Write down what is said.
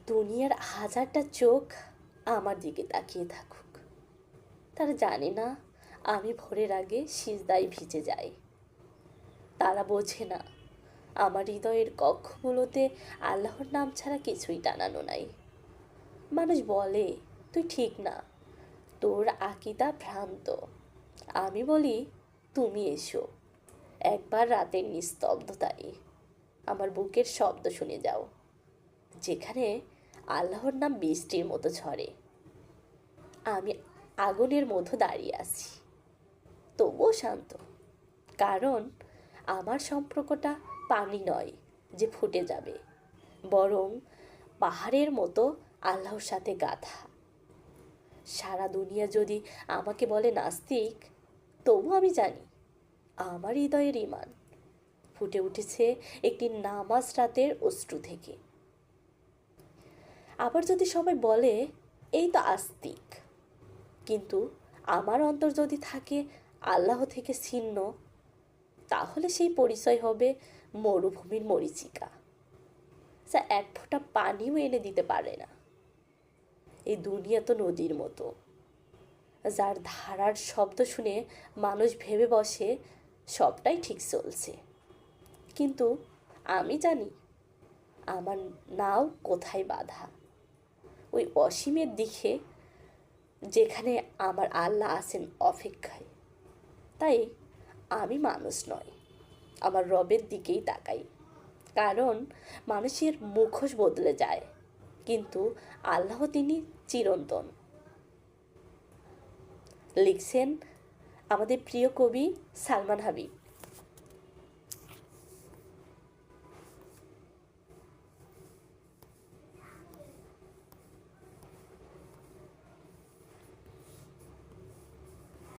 দুনিয়ার হাজারটা চোখ আমার দিকে তাকিয়ে থাকুক, তারা জানে না আমি ভোরের আগে সিজদায় ভিজে যাই। তারা বোঝে না আমার হৃদয়ের কক্ষগুলোতে আল্লাহর নাম ছাড়া কিছুই টানানো নাই। মানুষ বলে তুই ঠিক না, তোর আকিদা ভ্রান্ত। আমি বলি তুমি এসো, একবার রাতের নিস্তব্ধতায় আমার বুকের শব্দ শুনে যাও, যেখানে আল্লাহর নাম বৃষ্টির মতো ঝরে। আমি আগুনের মধ্যে দাঁড়িয়ে আছি, তবুও শান্ত, কারণ আমার সম্পর্কটা পানি নয় যে ফুটে যাবে, বরং পাহাড়ের মতো আল্লাহর সাথে গাঁথা। সারা দুনিয়া যদি আমাকে বলে নাস্তিক, তবু আমি জানি আমার হৃদয়ের ঈমান ফুটে উঠেছে একটি নামাজ রাতের অশ্রু থেকে। আবার যদি সবাই বলে এই তো আস্তিক, কিন্তু আমার অন্তর যদি থাকে আল্লাহ থেকে ছিন্ন, তাহলে সেই পরিচয় হবে মরুভূমির মরীচিকা, যা এক ফোঁটা পানিও এনে দিতে পারে না। এই দুনিয়া তো নদীর মতো, যার ধারার শব্দ শুনে মানুষ ভেবে বসে সবটাই ঠিক চলছে, কিন্তু আমি জানি আমার নাও কোথায় বাধা, ওই অসীমের দিকে, যেখানে আমার আল্লাহ আছেন অপেক্ষায়। তাই আমি মানুষ নয়, আমার রবের দিকেই তাকাই, কারণ মানুষের মুখোশ বদলে যায়, কিন্তু আল্লাহ তিনি চিরন্তন। লিখছেন আমাদের প্রিয় কবি সালমান হাবিব।